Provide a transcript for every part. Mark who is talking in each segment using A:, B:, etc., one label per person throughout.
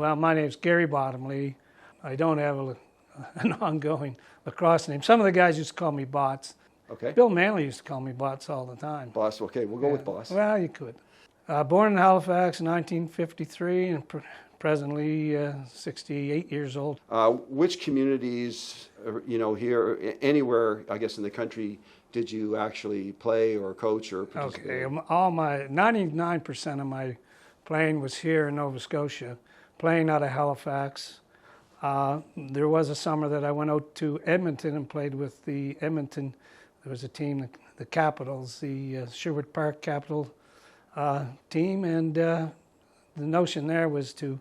A: Well, my name's Gary Bottomley. I don't have an ongoing lacrosse name. Some of the guys used to call me Bots.
B: Okay.
A: Bill Manley used to call me Bots all the time.
B: Boss, okay, we'll go with Boss.
A: Well, you could. Born in Halifax in 1953 and presently 68 years old.
B: Which communities, here, anywhere, I guess, in the country, did you actually play or coach or participate?
A: Okay, 99% of my playing was here in Nova Scotia, playing out of Halifax. There was a summer that I went out to Edmonton and played with the Edmonton. There was a team, the Capitals, the Sherwood Park Capital team, and the notion there was to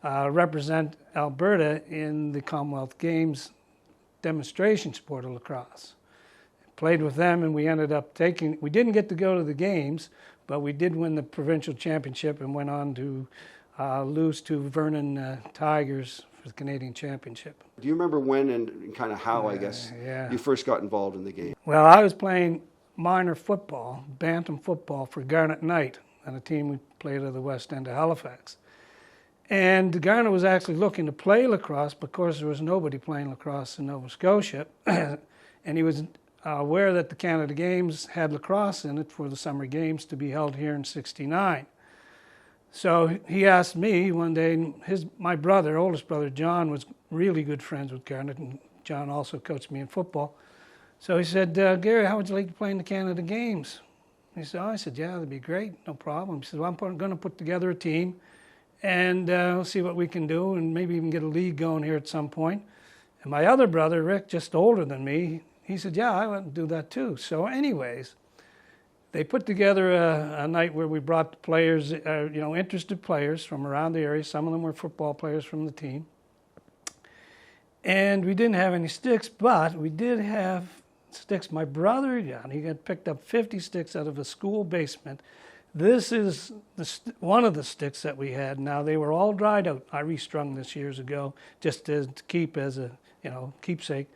A: represent Alberta in the Commonwealth Games demonstration sport of lacrosse. Played with them, and we ended up we didn't get to go to the games, but we did win the provincial championship and went on to lose to Vernon Tigers for the Canadian Championship.
B: Do you remember when and kind of how, I guess, you first got involved in the game?
A: Well, I was playing minor football, bantam football for Garnet Knight, and a team we played at the west end of Halifax. And Garnet was actually looking to play lacrosse because there was nobody playing lacrosse in Nova Scotia, and he was aware that the Canada Games had lacrosse in it for the summer games to be held here in '69. So he asked me one day, my brother, oldest brother, John, was really good friends with Garnet, and John also coached me in football. So he said, Gary, how would you like to play in the Canada Games? He said, I said, yeah, that'd be great, no problem. He said, well, I'm going to put together a team, and we'll see what we can do, and maybe even get a league going here at some point. And my other brother, Rick, just older than me, he said, yeah, I want to do that too. So anyways, they put together a night where we brought players, interested players from around the area. Some of them were football players from the team. And we didn't have any sticks, but we did have sticks. My brother, he had picked up 50 sticks out of a school basement. This is one of the sticks that we had. Now, they were all dried out. I restrung this years ago just to keep as a, keepsake.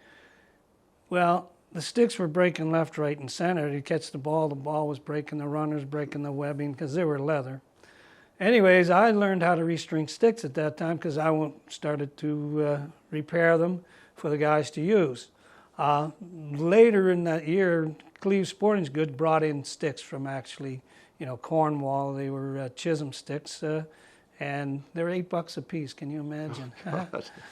A: Well, the sticks were breaking left, right, and center. You catch the ball was breaking the runners, breaking the webbing because they were leather. Anyways, I learned how to restring sticks at that time because I started to repair them for the guys to use. Later in that year, Cleve Sporting Goods brought in sticks from actually, Cornwall. They were Chisholm sticks, and they were $8 a piece. Can you imagine?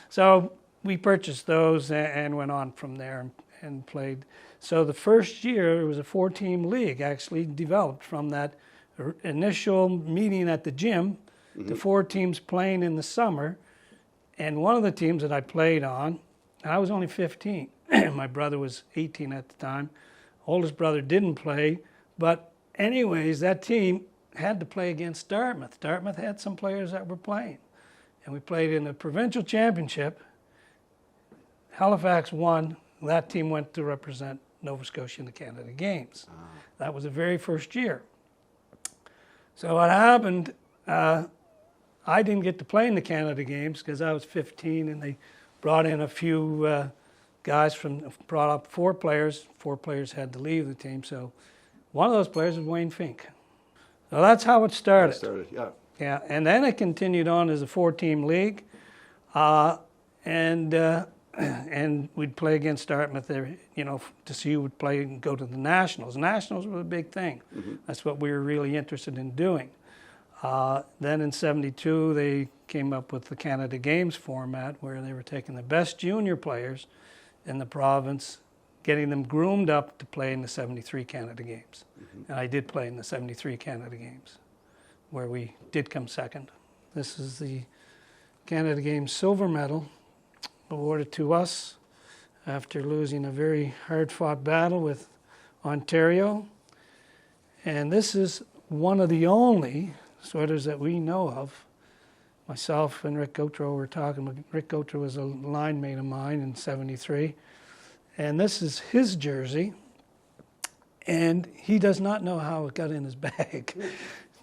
A: So we purchased those and went on from there and played. So the first year, it was a 4-team league actually developed from that initial meeting at the gym, the 4 teams playing in the summer. And one of the teams that I played on, I was only 15. My brother was 18 at the time. Oldest brother didn't play. But anyways, that team had to play against Dartmouth. Dartmouth had some players that were playing. And we played in the provincial championship. Halifax won. That team went to represent Nova Scotia in the Canada Games. That was the very first year. So what happened, I didn't get to play in the Canada Games because I was 15, and they brought in a few guys brought up 4 players. 4 players had to leave the team. So one of those players was Wayne Fink. So that's how it started. Yeah, and then it continued on as a 4-team league. And we'd play against Dartmouth there, to see who would play and go to the Nationals. Nationals were a big thing. That's what we were really interested in doing. Then in '72, they came up with the Canada Games format where they were taking the best junior players in the province, getting them groomed up to play in the '73 Canada Games. And I did play in the '73 Canada Games, where we did come second. This is the Canada Games silver medal, awarded to us after losing a very hard-fought battle with Ontario. And this is one of the only sweaters that we know of. Myself and Rick Gautreau were talking. Rick Gautreau was a line mate of mine in '73. And this is his jersey. And he does not know how it got in his bag.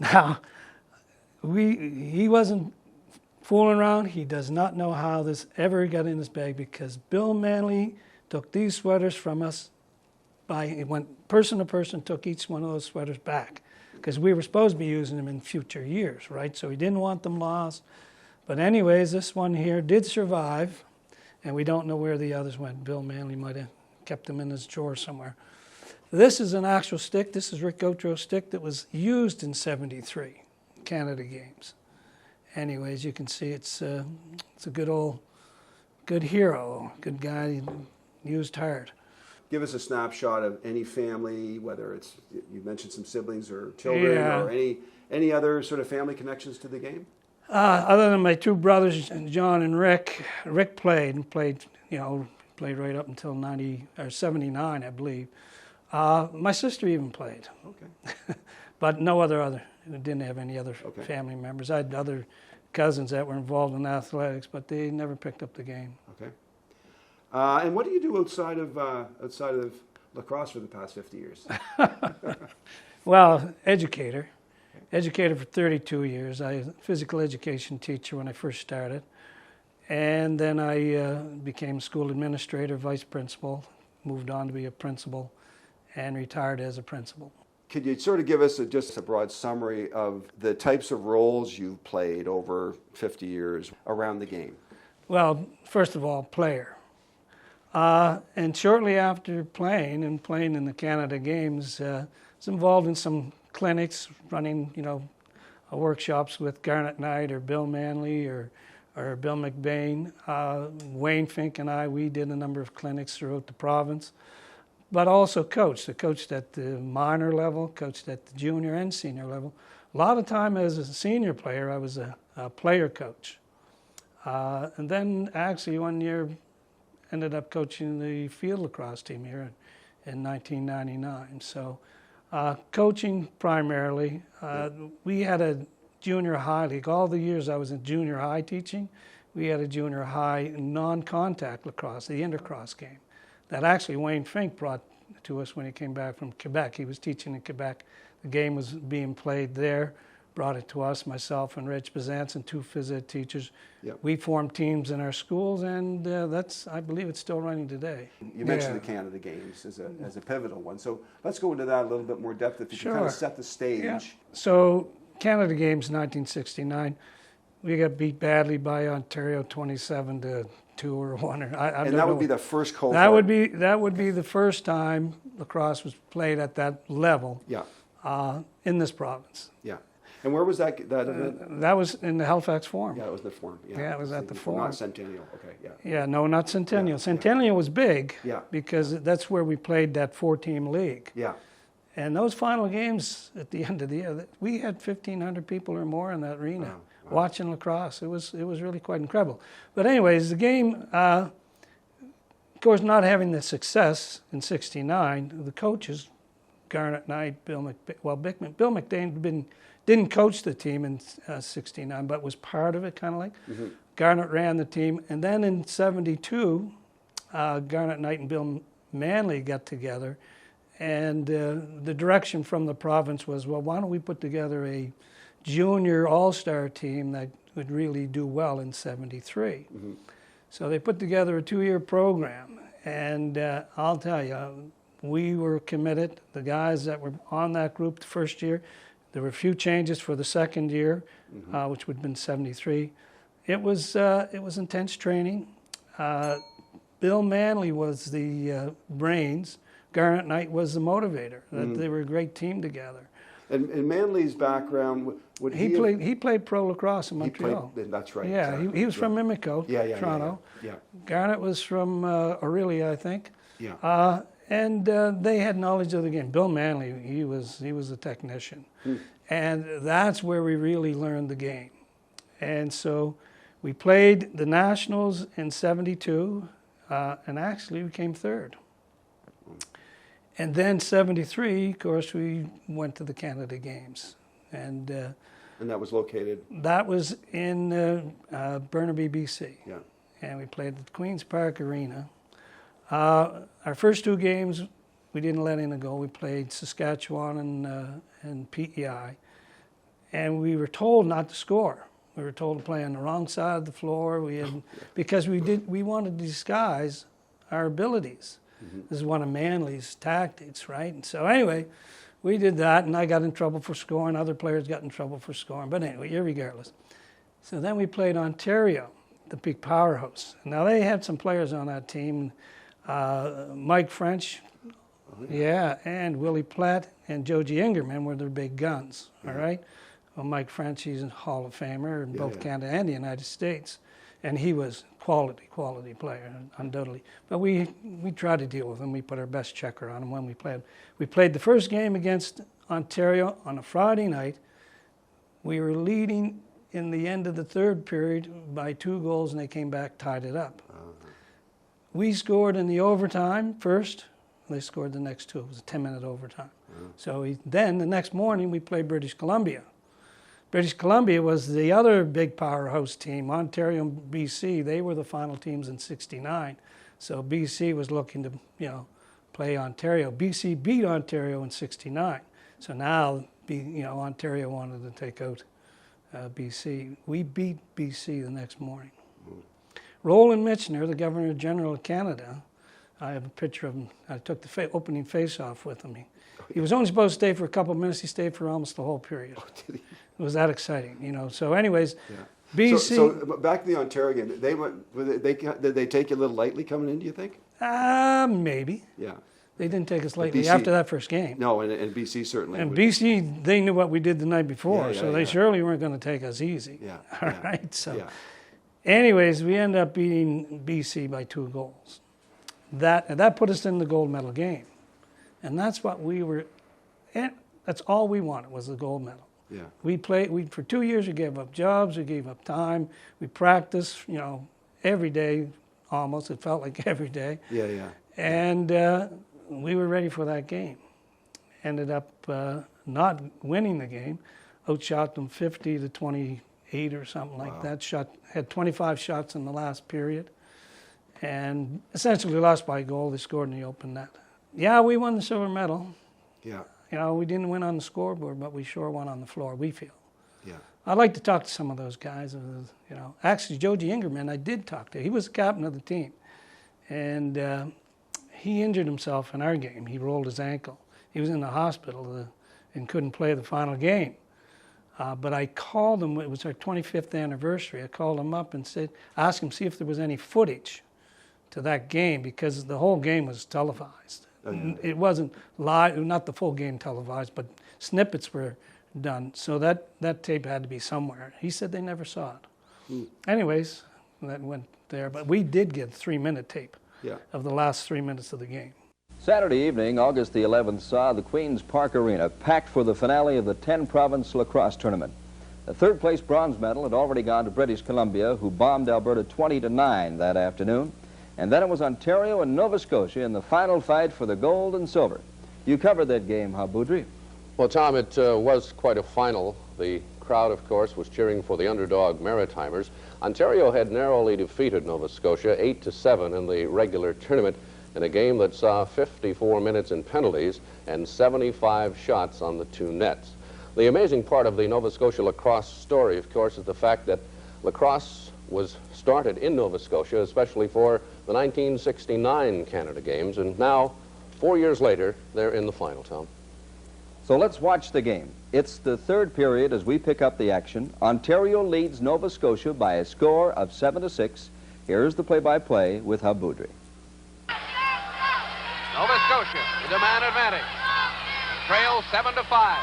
A: Now, he wasn't fooling around. He does not know how this ever got in his bag because Bill Manley took these sweaters from us. It went person to person, took each one of those sweaters back because we were supposed to be using them in future years, right? So he didn't want them lost. But anyways, this one here did survive, and we don't know where the others went. Bill Manley might have kept them in his drawer somewhere. This is an actual stick. This is Rick Gautreau's stick that was used in '73 Canada Games. Anyways, you can see it's a good hero, good guy, used hard.
B: Give us a snapshot of any family, whether it's, you mentioned some siblings or children, or any other sort of family connections to the game?
A: Other than my two brothers, John and Rick, Rick played right up until 79, I believe. My sister even played.
B: Okay.
A: But no other, didn't have any other family members. I had other cousins that were involved in athletics, but they never picked up the game.
B: Okay. And what do you do outside of lacrosse for the past 50 years?
A: Well, educator for 32 years. I was a physical education teacher when I first started. And then I became school administrator, vice principal, moved on to be a principal, and retired as a principal.
B: Could you sort of give us just a broad summary of the types of roles you've played over 50 years around the game?
A: Well, first of all, player. And shortly after playing in the Canada Games, I was involved in some clinics, running, workshops with Garnet Knight or Bill Manley or Bill McBain. Wayne Fink and we did a number of clinics throughout the province, but also coached. I coached at the minor level, coached at the junior and senior level. A lot of time as a senior player, I was a player coach. And then actually one year ended up coaching the field lacrosse team here in 1999. So coaching primarily. We had a junior high league. All the years I was in junior high teaching, we had a junior high non-contact lacrosse, the intercross game, that actually Wayne Fink brought to us when he came back from Quebec. He was teaching in Quebec. The game was being played there, brought it to us, myself and Rich Bazance and two phys ed teachers. Yep. We formed teams in our schools, and I believe it's still running today.
B: You mentioned the Canada Games as a pivotal one, so let's go into that a little bit more depth if you can kind of set the stage.
A: Yeah. So Canada Games 1969, we got beat badly by Ontario 27-2 or 1.
B: And that would be the first cohort.
A: That would be the first time lacrosse was played at that level. Yeah. In this province.
B: Yeah. And where was that event?
A: That was in the Halifax Forum.
B: Yeah, it was the Forum.
A: Yeah, it was at the Forum.
B: Not Centennial. Okay, yeah.
A: Yeah, no, not Centennial. Centennial was big because that's where we played that 4-team league. Yeah. And those final games at the end of the year, we had 1,500 people or more in that arena watching lacrosse. It was really quite incredible. But anyways, the game, of course, not having the success in '69, the coaches, Garnet Knight, Bill McBain didn't coach the team in '69, but was part of it, kind of like. Mm-hmm. Garnet ran the team. And then in '72, Garnet Knight and Bill Manley got together. And the direction from the province was, well, why don't we put together a junior all-star team that would really do well in '73. Mm-hmm. So they put together a 2-year program. And I'll tell you, we were committed. The guys that were on that group the first year, there were a few changes for the second year, which would have been '73. It was intense training. Bill Manley was the brains. Garnet Knight was the motivator. They were a great team together.
B: And Manley's background,
A: he played pro lacrosse in Montreal.
B: That's right.
A: Yeah, exactly. He was from Mimico, Toronto. Yeah. Garnet was from Aurelia, I think. Yeah. And they had knowledge of the game. Bill Manley, he was a technician. And that's where we really learned the game. And so we played the Nationals in '72, and actually we came third. And then '73, of course, we went to the Canada Games. And
B: that was located?
A: That was in Burnaby, BC. Yeah. And we played at the Queen's Park Arena. Our first 2 games, we didn't let in a goal. We played Saskatchewan and PEI, and we were told not to score. We were told to play on the wrong side of the floor. Because we wanted to disguise our abilities. Mm-hmm. This is one of Manley's tactics, right? And so anyway, we did that, and I got in trouble for scoring. Other players got in trouble for scoring. But anyway, irregardless. So then we played Ontario, the big powerhouse. Now they had some players on that team, Mike French, and Willie Platt and Joji Ingerman were their big guns, all right? Well, Mike French, he's a Hall of Famer in both Canada and the United States, and he was quality player, undoubtedly. But we tried to deal with him. We put our best checker on him when we played. We played the first game against Ontario on a Friday night. We were leading in the end of the third period by 2 goals, and they came back, tied it up. We scored in the overtime first. They scored the next 2. It was a 10-minute overtime. So then the next morning we played British Columbia. British Columbia was the other big powerhouse team. Ontario and BC, they were the final teams in '69. So BC was looking to, play Ontario. BC beat Ontario in '69. So now, Ontario wanted to take out BC. We beat BC the next morning. Roland Michener, the Governor General of Canada, I have a picture of him. I took the opening face-off with him. He was only supposed to stay for a couple of minutes. He stayed for almost the whole period. It was that exciting, So anyways, BC...
B: So back to the Ontario game. Did they take you a little lightly coming in, do you think?
A: Maybe.
B: Yeah.
A: They didn't take us lightly
B: BC,
A: after that first game.
B: No, and BC certainly.
A: And BC, they knew what we did the night before, so they surely weren't going to take us easy.
B: Yeah.
A: All right, so... Anyways, we ended up beating BC by 2 goals. That put us in the gold medal game. And that's what that's all we wanted was the gold medal.
B: Yeah.
A: For 2 years we gave up jobs, we gave up time, we practiced, every day almost. It felt like every day.
B: Yeah.
A: And we were ready for that game. Ended up not winning the game, outshot them 50-28 or something like that. Had 25 shots in the last period. And essentially lost by a goal. They scored in the open net. Yeah, we won the silver medal.
B: Yeah.
A: We didn't win on the scoreboard, but we sure won on the floor, we feel.
B: Yeah.
A: I'd like to talk to some of those guys. Actually, Joji Ingerman, I did talk to. He was the captain of the team. And he injured himself in our game. He rolled his ankle. He was in the hospital and couldn't play the final game. But I called him. It was our 25th anniversary. I called him up and asked him, see if there was any footage to that game, because the whole game was televised. It wasn't live, not the full game televised, but snippets were done. So that tape had to be somewhere. He said they never saw it. Anyways, that went there. But we did get a 3-minute tape of the last 3 minutes of the game.
C: Saturday evening, August the 11th, saw the Queen's Park Arena packed for the finale of the 10-province lacrosse tournament. The third-place bronze medal had already gone to British Columbia, who bombed Alberta 20-9 that afternoon. And then it was Ontario and Nova Scotia in the final fight for the gold and silver. You covered that game, Boudry?
D: Well, Tom, it was quite a final. The crowd, of course, was cheering for the underdog Maritimers. Ontario had narrowly defeated Nova Scotia 8-7 in the regular tournament in a game that saw 54 minutes in penalties and 75 shots on the 2 nets. The amazing part of the Nova Scotia lacrosse story, of course, is the fact that lacrosse was started in Nova Scotia, especially for the 1969 Canada Games, and now, 4 years later, they're in the final, Tom.
C: So let's watch the game. It's the third period as we pick up the action. Ontario leads Nova Scotia by a score of 7-6. Here's the play-by-play with Boudry.
E: Nova Scotia with a man advantage. Trail 7-5.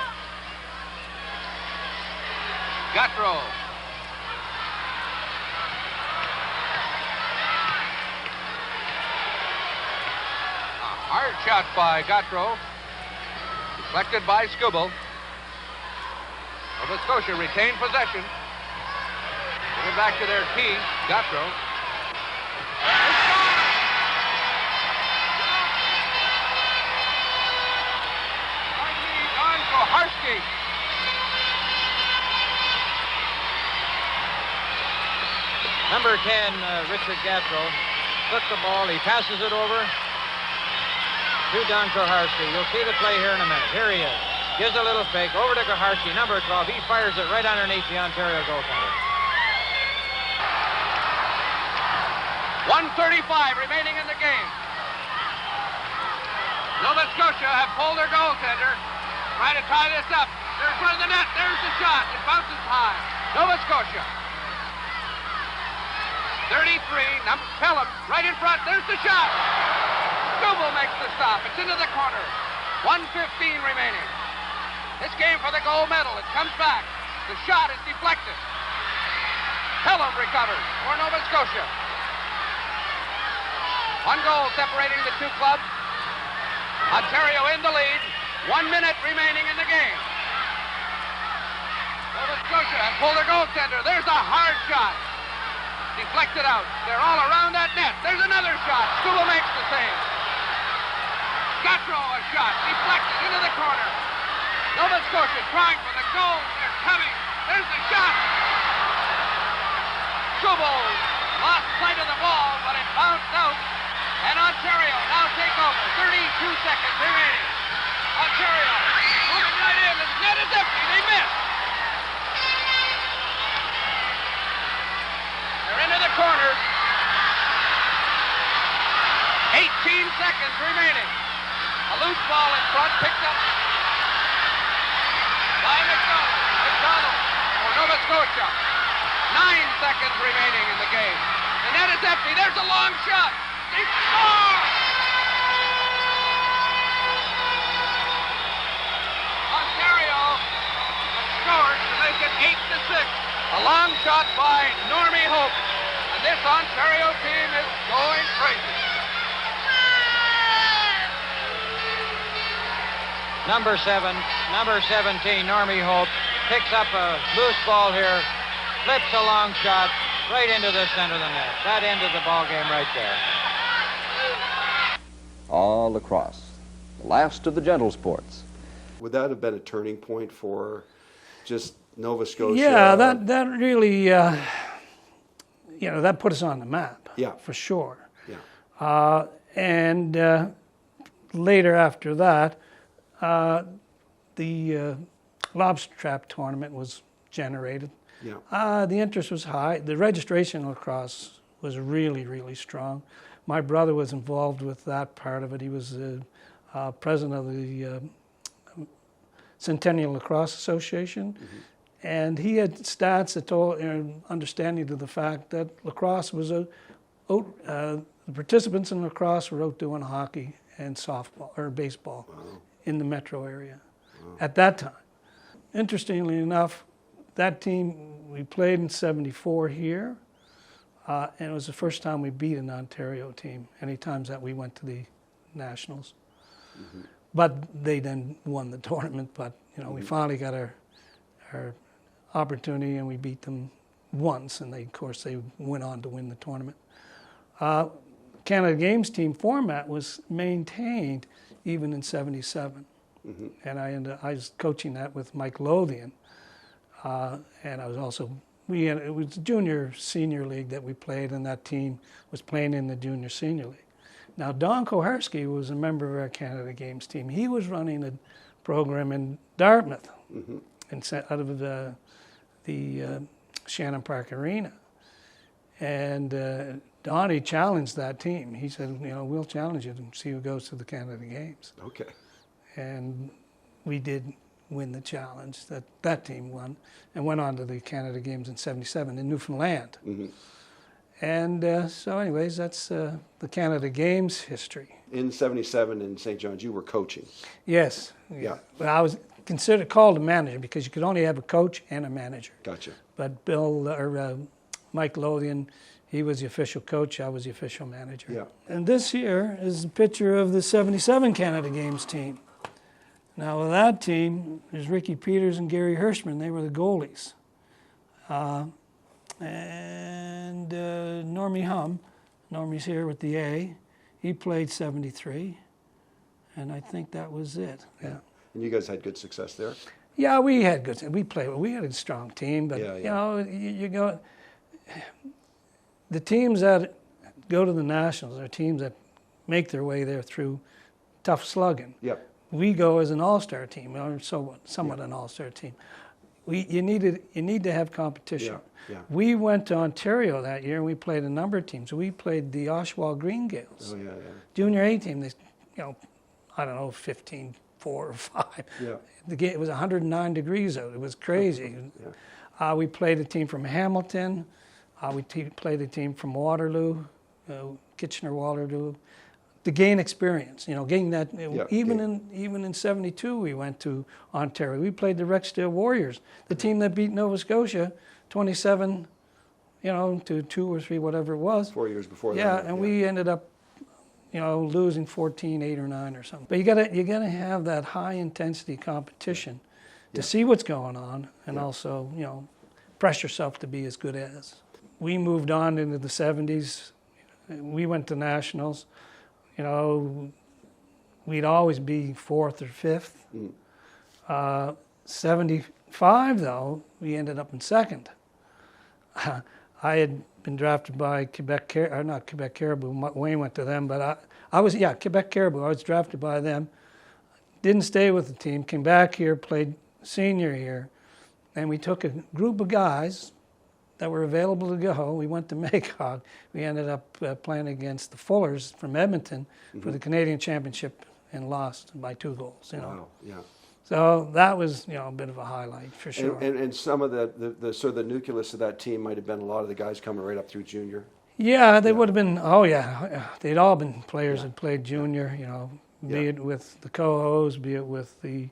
E: Gautreau. Hard shot by Gautreau. Deflected by Skubal. Nova Scotia retained possession. Give it back to their key, Gautreau. On Koharski.
F: Number 10, Richard Gautreau, took the ball. He passes it over to Don Koharski. You'll see the play here in a minute. Here he is. Gives a little fake over to Koharski, number 12. He fires it right underneath the Ontario goaltender.
E: 1:35 remaining in the game. Nova Scotia have pulled their goaltender, trying to tie this up. There's one of the net. There's the shot. It bounces high. Nova Scotia 33, Pelham, right in front. There's the shot. Double makes the stop. It's into the corner. 1:15 remaining. This game for the gold medal. It comes back. The shot is deflected. Pelham recovers for Nova Scotia. 1 goal separating the two clubs. Ontario in the lead. 1 minute remaining in the game. Nova Scotia has pulled their goaltender. There's a hard shot. Deflected out. They're all around that net. There's another shot. Sula makes the save. Gattro a shot. Deflected into the corner. Nova Scotia trying for the goal. They're coming. There's the shot. Sula lost sight of the ball, but it bounced out. And Ontario now take over. 32 seconds remaining. Ontario moving right in. The net is empty. They miss. They're into the corner. 18 seconds remaining. A loose ball in front, picked up by McDonald. McDonald for Nova Scotia. 9 seconds remaining in the game. The net is empty. There's a long shot. They score! Ontario has scored to make it 8-6. A long shot by Normie Hope. And this Ontario team is going crazy.
F: Number 17, Normie Hope, picks up a loose ball here, flips a long shot right into the center of the net. That ended the ball game right there.
C: All lacrosse, the last of the gentle sports.
B: Would that have been a turning point for just Nova Scotia?
A: Yeah, that really, that put us on the map.
B: Yeah.
A: For sure.
B: Yeah.
A: And later after that, the lobster trap tournament was generated.
B: Yeah.
A: The interest was high. The registration lacrosse was really, really strong. My brother was involved with that part of it. He was the president of the Centennial Lacrosse Association. Mm-hmm. And he had stats that told, understanding to the fact that lacrosse was the participants in lacrosse were out doing hockey and softball or baseball. Wow. In the metro area. Wow. At that time. Interestingly enough, that team, we played in 74 here, and it was the first time we beat an Ontario team, any times that we went to the Nationals. Mm-hmm. But they then won the tournament, but we finally got our opportunity and we beat them once, and of course they went on to win the tournament. Canada Games team format was maintained even in 77. Mm-hmm. And I was coaching that with Mike Lothian. And I was also, it was the junior senior league that we played, and that team was playing in the junior senior league. Now, Don Koharski was a member of our Canada Games team. He was running a program in Dartmouth, mm-hmm. Out of the Shannon Park Arena. And Donnie challenged that team. He said, we'll challenge you and see who goes to the Canada Games.
B: Okay.
A: And we did win the challenge. That team won and went on to the Canada Games in 77 in Newfoundland. Mm-hmm. And so anyways, that's the Canada Games history.
B: In 77 in St. John's, you were coaching.
A: Yes.
B: Yeah.
A: But I was called a manager because you could only have a coach and a manager.
B: Gotcha.
A: But Mike Lothian, he was the official coach, I was the official manager.
B: Yeah.
A: And this here is a picture of the 77 Canada Games team. Now with that team, there's Ricky Peters and Gary Hirschman, they were the goalies. And Normie Hum, Normie's here with the A, he played 73, and I think that was it. Yeah.
B: And you guys had good success there?
A: Yeah, we had good, we had a strong team, but you go, the teams that go to the Nationals are teams that make their way there through tough slugging.
B: Yep.
A: We go as an all-star team, or somewhat an all-star team. You need to have competition.
B: Yeah.
A: We went to Ontario that year, and we played a number of teams. We played the Oshawa Green Gales.
B: Oh, yeah.
A: Junior A team, 15-4 or 5.
B: Yeah.
A: It was 109 degrees out. It was crazy. Yeah. We played a team from Hamilton. We played a team from Waterloo, Kitchener-Waterloo, to gain experience. You know, gain that. Even in '72, we went to Ontario. We played the Rexdale Warriors, the team that beat Nova Scotia 27, to 2 or 3, whatever it was.
B: 4 years before that.
A: Yeah, and we ended up, losing 14, 8 or 9 or something. But you gotta have that high intensity competition to see what's going on, and also, press yourself to be as good as. We moved on into the '70s. We went to nationals. We'd always be 4th or 5th. 75, though, we ended up in 2nd. I had been drafted by not Quebec Caribou. Wayne went to them, but I was Quebec Caribou. I was drafted by them. Didn't stay with the team. Came back here, played senior here, and we took a group of guys that were available to go. We went to Maycog. We ended up playing against the Fullers from Edmonton for the Canadian Championship and lost by 2 goals.
B: Wow, yeah.
A: So that was, a bit of a highlight for sure.
B: And some of the sort of the nucleus of that team might have been a lot of the guys coming right up through junior.
A: Yeah, they would have been. Oh yeah, they'd all been players that played junior. Be it with the Cohos, be it with the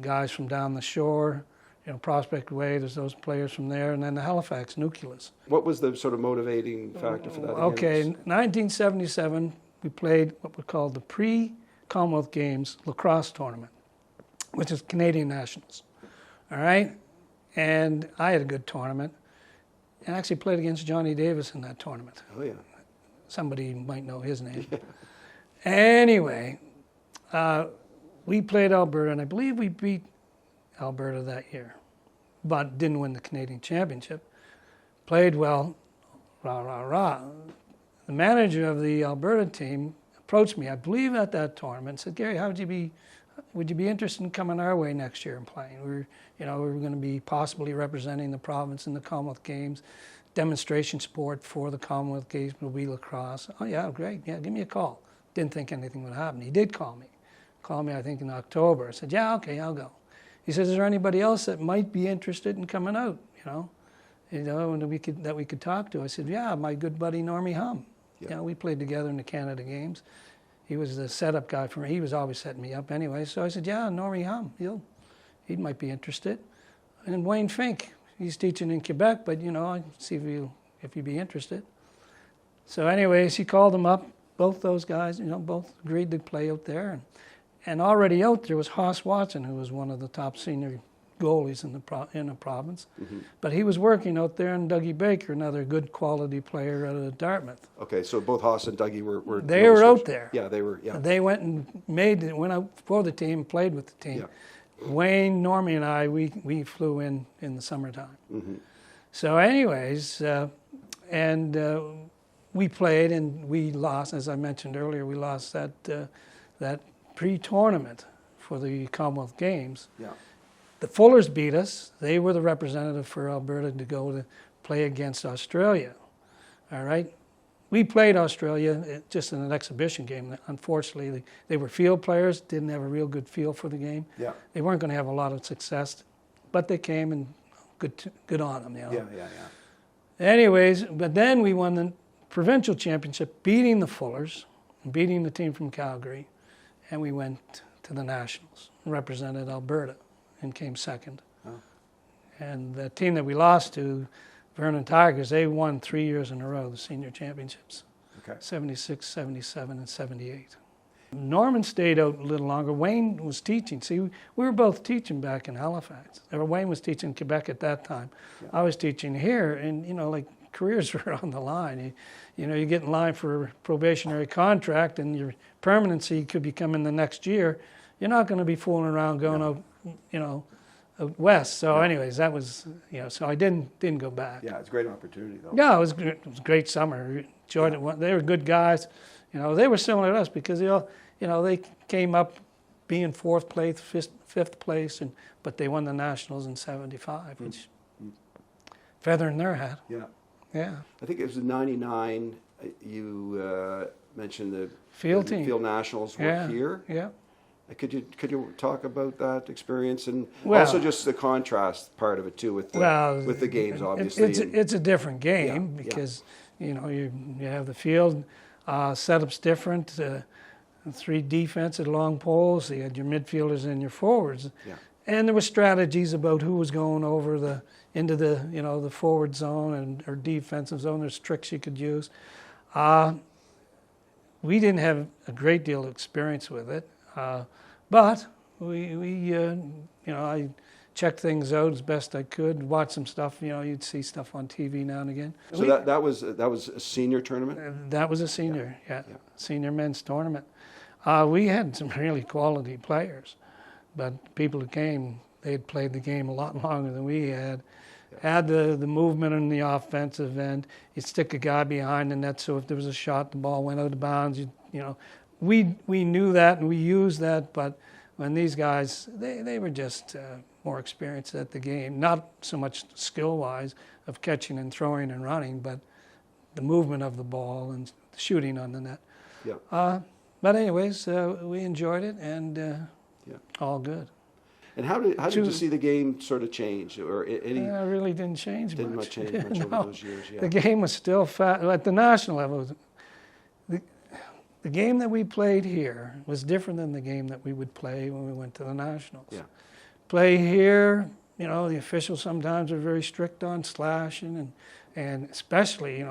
A: guys from down the shore. Prospect Way, there's those players from there, and then the Halifax nucleus.
B: What was the sort of motivating factor for that?
A: Okay, in 1977, we played what we called the pre-Commonwealth Games lacrosse tournament, which is Canadian Nationals. All right? And I had a good tournament, and actually played against Johnny Davis in that tournament.
B: Oh, yeah.
A: Somebody might know his name. Anyway, we played Alberta, and I believe we beat Alberta that year, but didn't win the Canadian Championship. Played well, The manager of the Alberta team approached me, I believe at that tournament, and said, Gary, would you be interested in coming our way next year and playing? We were going to be possibly representing the province in the Commonwealth Games. Demonstration sport for the Commonwealth Games will be lacrosse. Oh yeah, great. Yeah, give me a call. Didn't think anything would happen. He did call me. Called me, I think, in October. I said, yeah, okay, I'll go. He says, is there anybody else that might be interested in coming out, and we could talk to? I said, yeah, my good buddy Normie Hum.
B: Yeah.
A: We played together in the Canada Games. He was the setup guy for me. He was always setting me up anyway. So I said, yeah, Normie Hum, he might be interested. And Wayne Fink, he's teaching in Quebec, but I'd see if he'd be interested. So anyways, he called them up. Both those guys, both agreed to play out there. And already out there was Hoss Watson, who was one of the top senior goalies in the province. Mm-hmm. But he was working out there, and Dougie Baker, another good quality player out of Dartmouth.
B: Okay, so both Hoss and Dougie were
A: they were out there.
B: Yeah, they were. Yeah.
A: They went and went out for the team, played with the team. Yeah. Wayne, Normie, and I, we flew in the summertime. Mm-hmm. So anyways, we played and we lost. As I mentioned earlier, we lost that pre-tournament for the Commonwealth Games.
B: Yeah.
A: The Fullers beat us. They were the representative for Alberta to go to play against Australia. All right? We played Australia just in an exhibition game. Unfortunately, they were field players, didn't have a real good feel for the game.
B: Yeah.
A: They weren't going to have a lot of success, but they came and good on them.
B: Yeah.
A: Anyways, but then we won the provincial championship, beating the Fullers, beating the team from Calgary, and we went to the Nationals, represented Alberta, and came second. Oh. And the team that we lost to, Vernon Tigers, they won 3 years in a row, the senior championships. Okay. 76, 77, and 78. Norman stayed out a little longer. Wayne was teaching. See, we were both teaching back in Halifax. Wayne was teaching Quebec at that time. Yeah. I was teaching here, and, careers were on the line. You get in line for a probationary contract, and your permanency could be coming the next year. You're not going to be fooling around going out, out west. So, anyways, that was, so I didn't go back.
B: Yeah, it's a great opportunity, though.
A: Yeah, it was a great summer. Enjoyed it. They were good guys. They were similar to us because they came up being fourth place, fifth place, but they won the Nationals in '75, which feather in their hat.
B: Yeah.
A: Yeah.
B: I think it was in '99. You mentioned the
A: field team.
B: Field Nationals were here.
A: Yeah.
B: Could you talk about that experience and
A: Well,
B: also just the contrast part of it too with the games, obviously?
A: It's a different game
B: Yeah,
A: because you have the field setup's different. 3 defensive long poles. You had your midfielders and your forwards, and there were strategies about who was going over into the forward zone or defensive zone. There's tricks you could use. We didn't have a great deal of experience with it. But I checked things out as best I could, watch some stuff. You'd see stuff on TV now and again.
B: So that was a senior tournament?
A: That was a senior, senior men's tournament. We had some really quality players, but people who came, they had played the game a lot longer than we had. Had the movement in the offensive end. You'd stick a guy behind the net, so if there was a shot, the ball went out of bounds. We knew that and we used that, but when these guys, they were just more experienced at the game. Not so much skill-wise of catching and throwing and running, but the movement of the ball and shooting on the net.
B: Yeah.
A: But anyways, we enjoyed it and all good.
B: And how did you see the game sort of change, or any?
A: It really didn't change
B: Didn't
A: much.
B: change much
A: No.
B: over those years. Yeah.
A: The game was still at the national level. The game that we played here was different than the game that we would play when we went to the nationals.
B: Yeah.
A: Play here, the officials sometimes are very strict on slashing and especially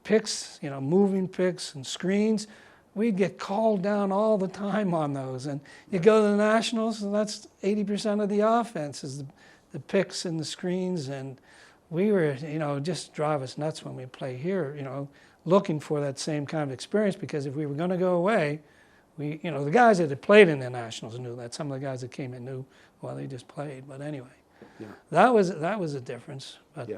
A: picks, moving picks and screens. We'd get called down all the time on those. And you go to the nationals, and that's 80% of the offense is the picks and the screens. And we were, just drive us nuts when we play here, looking for that same kind of experience, because if we were going to go away, the guys that had played in the nationals knew that. Some of the guys that came in knew, well, they just played. But anyway, that was a difference. But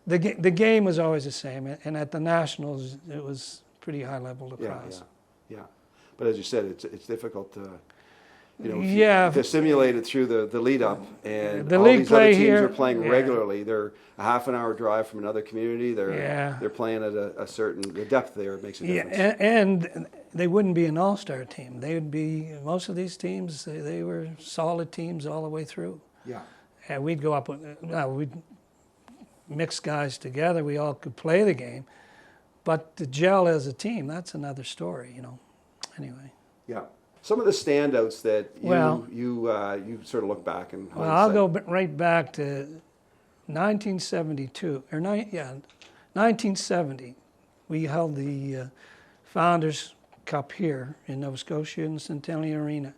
A: the game was always the same. And at the nationals, it was pretty high level lacrosse.
B: Yeah. But as you said, it's difficult to, to simulate it through the lead up, and all these other teams are playing regularly. They're a half an hour drive from another community. They're playing at a certain the depth there makes a difference.
A: Yeah, and they wouldn't be an all-star team. They would be, most of these teams, they were solid teams all the way through.
B: Yeah.
A: And we'd go up we'd mix guys together. We all could play the game. But to gel as a team, that's another story, Anyway.
B: Yeah. Some of the standouts that you sort of look back and.
A: Well, I'll go right back to 1972 or 1970. We held the Founders Cup here in Nova Scotia in the Centennial Arena,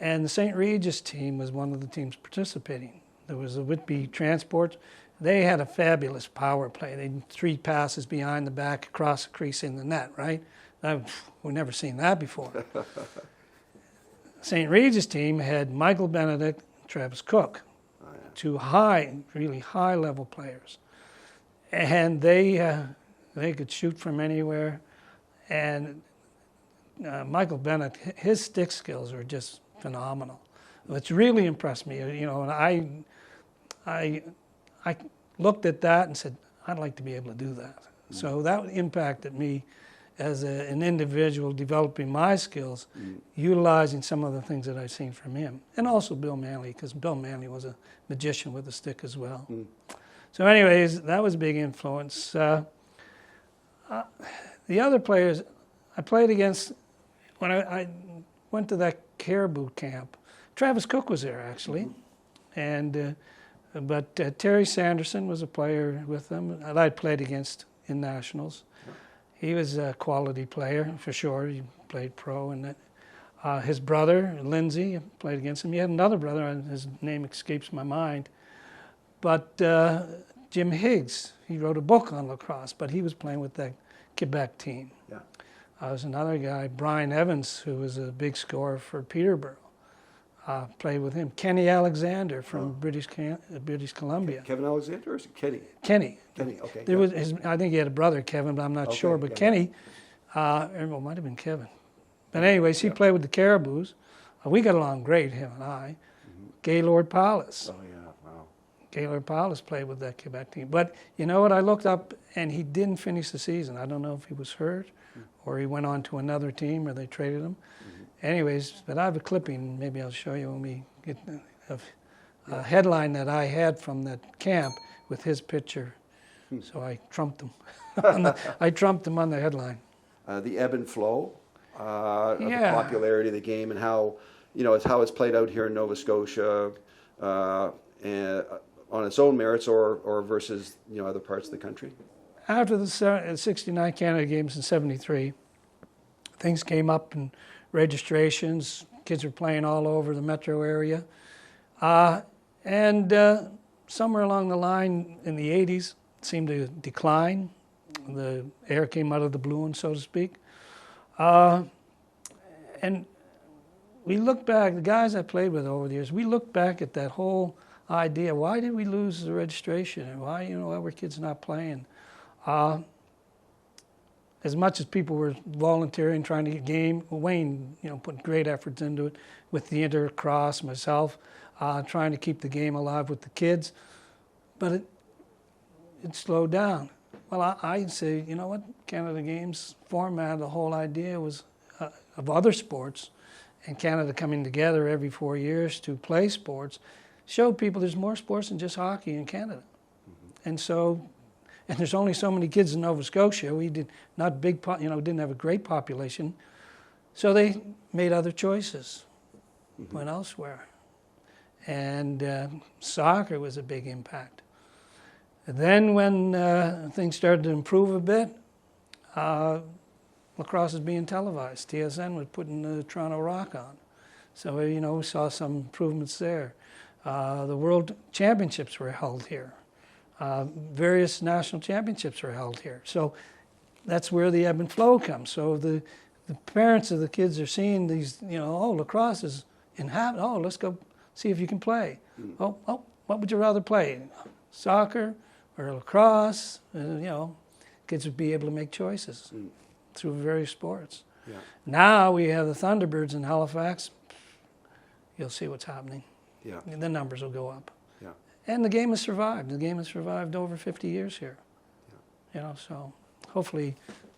A: and the St. Regis team was one of the teams participating. There was the Whitby Transport. They had a fabulous power play. They had 3 passes behind the back across the crease in the net, right? We've never seen that before. St. Regis team had Michael Benedict and Travis Cook, 2 really high-level players. And they could shoot from anywhere. And Michael Benedict, his stick skills were just phenomenal. Which really impressed me, and I looked at that and said, I'd like to be able to do that. So that impacted me as an individual, developing my skills, utilizing some of the things that I've seen from him. And also Bill Manley, because Bill Manley was a magician with a stick as well. So anyways, that was a big influence. The other players I played against, when I went to that Caribou camp, Travis Cook was there actually. And but Terry Sanderson was a player with them that I played against in nationals. He was a quality player for sure. He played pro, and his brother Lindsay played against him. He had another brother, and his name escapes my mind. But Jim Higgs, he wrote a book on lacrosse, but he was playing with that Quebec team.
B: Yeah.
A: There's another guy, Brian Evans, who was a big scorer for Peterborough. Played with him. Kenny Alexander from British Columbia.
B: Kevin Alexander or is it Kenny?
A: Kenny.
B: Kenny, okay.
A: There was I think he had a brother, Kevin, but I'm not sure. But Kenny, it might have been Kevin. But anyways, he played with the Caribous. We got along great, him and I. Gaylord Palace.
B: Oh, yeah, wow.
A: Gaylord Palace played with that Quebec team. But you know what? I looked up, and he didn't finish the season. I don't know if he was hurt or he went on to another team or they traded him. anyways, but I have a clipping. Maybe I'll show you when we get a headline that I had from that camp with his picture. So I trumped him. I trumped him on the headline.
B: The ebb and flow of the popularity of the game and how, it's how it's played out here in Nova Scotia and on its own merits or versus, other parts of the country.
A: After the 69 Canada Games in 73, things came up in registrations. Kids were playing all over the metro area. And somewhere along the line in the 80s, it seemed to decline. The air came out of the balloon, so to speak. And we look back, the guys I played with over the years, we look back at that whole idea. Why did we lose the registration? And why were kids not playing? As much as people were volunteering, trying to get game, Wayne, put great efforts into it with the intercross, myself, trying to keep the game alive with the kids. But it slowed down. Well, I say, Canada Games format, the whole idea was of other sports and Canada coming together every 4 years to play sports, showed people there's more sports than just hockey in Canada. And so, and there's only so many kids in Nova Scotia. We didn't have a great population. So they made other choices, went elsewhere. And soccer was a big impact. And then when things started to improve a bit, lacrosse is being televised. TSN was putting the Toronto Rock on. So, we saw some improvements there. The World Championships were held here. Various national championships were held here. So that's where the ebb and flow comes. So the parents of the kids are seeing these, lacrosse is in habit. Oh, let's go see if you can play. Oh, what would you rather play? Soccer or lacrosse? Kids would be able to make choices through various sports. Yeah. Now we have the Thunderbirds in Halifax. You'll see what's happening. Yeah. The numbers will go up. Yeah. And the game has survived. The game has survived over 50 years here. Yeah. So hopefully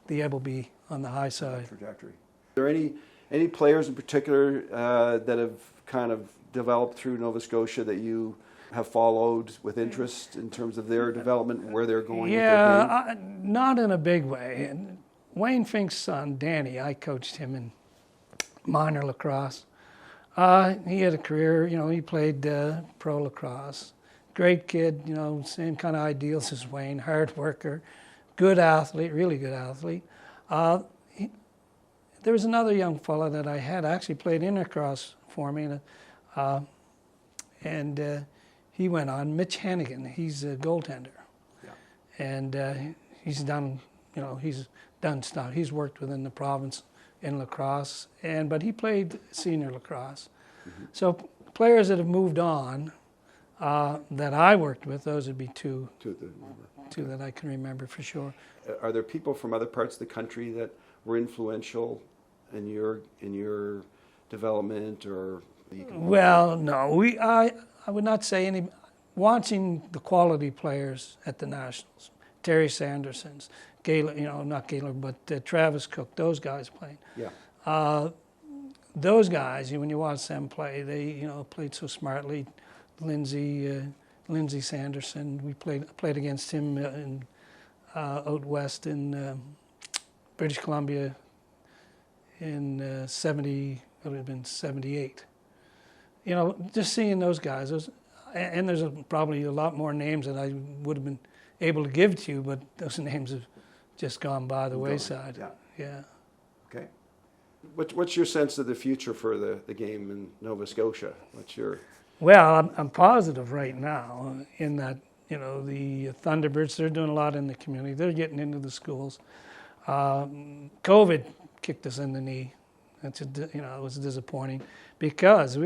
A: the ebb will be on the high side.
B: Trajectory. Are there any players in particular that have kind of developed through Nova Scotia that you have followed with interest in terms of their development, where they're going with their game?
A: Not in a big way. And Wayne Fink's son, Danny, I coached him in minor lacrosse. He had a career, he played pro lacrosse. Great kid, same kind of ideals as Wayne, hard worker, good athlete, really good athlete. There was another young fella that I had actually played intercross for me, and he went on, Mitch Hannigan. He's a goaltender. Yeah. And he's done stuff. He's worked within the province in lacrosse, but he played senior lacrosse. So players that have moved on that I worked with, those would be two that I can remember for sure.
B: Are there people from other parts of the country that were influential in your development, or?
A: Well, no. I would not say any. Watching the quality players at the Nationals, Terry Sanderson's, Gaylor, not Gaylor, but Travis Cook, those guys playing. Yeah. Those guys, when you watch them play, they played so smartly. Lindsay Sanderson, we played against him in out west in British Columbia in 70. It would have been 78. Just seeing those guys, and there's probably a lot more names that I would have been able to give to you, but those names have just gone by the wayside. Yeah. Okay.
B: What's your sense of the future for the game in Nova Scotia?
A: Well, I'm positive right now in that, the Thunderbirds, they're doing a lot in the community. They're getting into the schools. COVID kicked us in the knee. It was disappointing because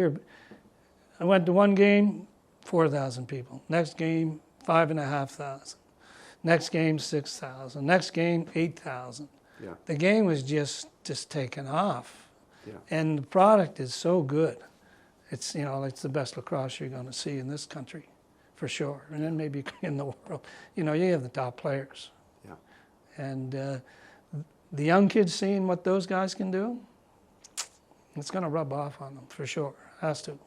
A: I went to one game, 4,000 people. Next game, 5,500. Next game, 6,000. Next game, 8,000. Yeah. The game was just taken off. Yeah. And the product is so good. It's it's the best lacrosse you're going to see in this country, for sure. And then maybe in the world. You have the top players. Yeah. And the young kids seeing what those guys can do, It's going to rub off on them for sure. Has to.